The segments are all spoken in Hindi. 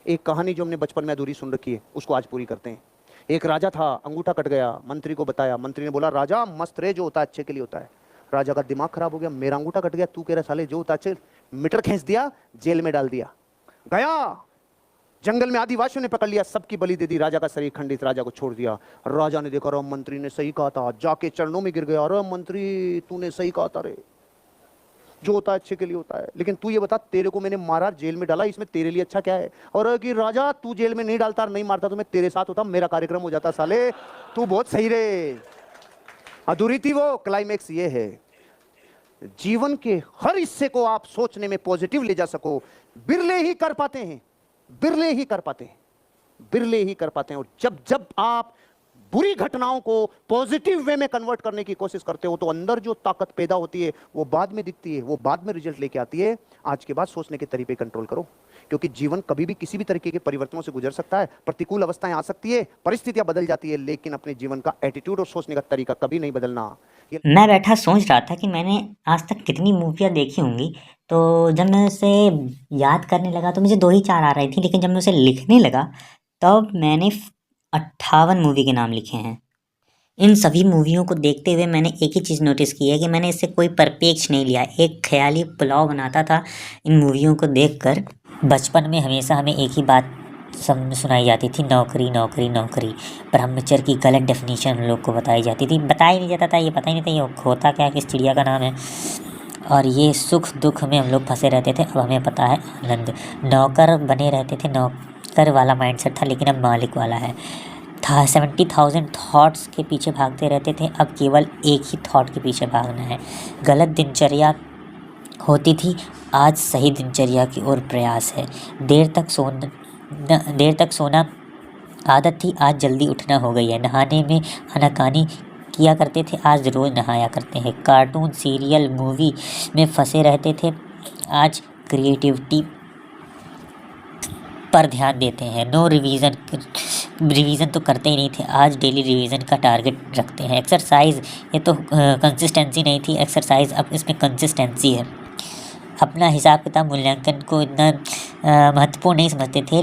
एक कहानी जो हमने बचपन में अधूरी सुन रखी है उसको आज पूरी करते हैं। एक राजा था, अंगूठा कट गया, मंत्री को बताया, मंत्री ने बोला राजा मस्त रहे, जो होता है अच्छे के लिए होता है। राजा का दिमाग खराब हो गया, मेरा अंगूठा कट गया, तू कह रहा साले जो होता अच्छे, मीटर खींच दिया, जेल में डाल दिया। गया जंगल में आदिवासियों ने पकड़ लिया, सबकी बलि दे दी, राजा का शरीर खंडित, राजा को छोड़ दिया। राजा ने देखा राम मंत्री ने सही कहा था, जाके चरणों में गिर गया, अरे मंत्री तूने सही कहा था रे, जो होता है अच्छे के लिए होता है, लेकिन तू ये बता तेरे को मैंने मारा, जेल में डाला, इसमें तेरे लिए अच्छा क्या है? और कि राजा तू जेल में नहीं डालता, नहीं मारता तो मैं तेरे साथ होता, मेरा कार्यक्रम हो जाता, साले तू बहुत सही रे। अधूरी थी वो। क्लाइमेक्स ये है, जीवन के हर हिस्से को आप सोचने में पॉजिटिव ले जा सको, बिरले ही कर पाते हैं, बिरले ही कर पाते हैं, बिरले ही कर पाते हैं। और जब जब आप बुरी घटनाओं को पॉजिटिव वे में कन्वर्ट करने की कोशिश करते हो तो अंदर जो ताकत पैदा होती है वो बाद में दिखती है, वो बाद में रिजल्ट लेके आती है। आज के बाद सोचने के तरीके कंट्रोल करो, क्योंकि जीवन कभी भी किसी भी तरीके के परिवर्तनों से गुजर सकता है, प्रतिकूल अवस्थाएं आ सकती है, परिस्थितियां बदल जाती है, लेकिन अपने जीवन का एटीट्यूड और सोचने का तरीका कभी नहीं बदलना। मैं बैठा सोच रहा था कि मैंने आज तक कितनी मूवियाँ देखी होंगी, तो जब मैं उसे याद करने लगा तो मुझे 2 ही 4 आ रही थी, लेकिन जब मैं उसे लिखने लगा तब मैंने 58 मूवी के नाम लिखे हैं। इन सभी मूवियों को देखते हुए मैंने एक ही चीज़ नोटिस की है कि मैंने इससे कोई परिप्रेक्ष्य नहीं लिया, एक ख्याली पुलाव बनाता था इन मूवियों को देखकर। बचपन में हमेशा हमें एक ही बात सुनाई जाती थी, नौकरी नौकरी नौकरी। ब्रह्मचर्य की गलत डेफिनेशन हम लोग को बताई जाती थी, बताया नहीं जाता था, ये पता ही नहीं था ये खोता क्या, किस चिड़िया का नाम है। और ये सुख दुख में हम लोग फंसे रहते थे। अब हमें पता है आनंद, नौकर बने रहते थे, नौकर वाला माइंडसेट था, लेकिन अब मालिक वाला है। 70,000 थॉट्स के पीछे भागते रहते थे, अब केवल एक ही थॉट के पीछे भागना है। गलत दिनचर्या होती थी, आज सही दिनचर्या की ओर प्रयास है। देर तक सोना आदत थी, आज जल्दी उठना हो गई है। नहाने में आनाकानी किया करते थे, आज रोज़ नहाया करते हैं। कार्टून सीरियल मूवी में फंसे रहते थे, आज क्रिएटिविटी पर ध्यान देते हैं। नो रिवीजन तो करते ही नहीं थे, आज डेली रिवीजन का टारगेट रखते हैं। एक्सरसाइज, ये तो कंसिस्टेंसी नहीं थी, एक्सरसाइज अब इसमें कंसिस्टेंसी है। अपना हिसाब किताब मूल्यांकन को इतना महत्वपूर्ण नहीं समझते थे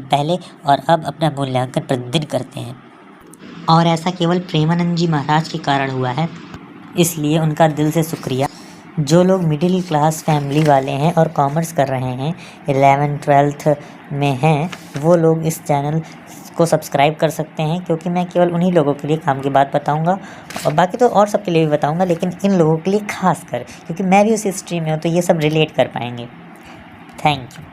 पहले, और अब अपना मूल्यांकन प्रतिदिन करते हैं। और ऐसा केवल प्रेमानंद जी महाराज के कारण हुआ है, इसलिए उनका दिल से शुक्रिया। जो लोग मिडिल क्लास फैमिली वाले हैं और कॉमर्स कर रहे हैं, 11th-12th में हैं, वो लोग इस चैनल को सब्सक्राइब कर सकते हैं, क्योंकि मैं केवल उन्हीं लोगों के लिए काम की बात बताऊंगा, और बाकी तो और सबके लिए भी बताऊंगा, लेकिन इन लोगों के लिए खास कर, क्योंकि मैं भी उसी स्ट्रीम में हूँ तो ये सब रिलेट कर पाएंगे। Thank you.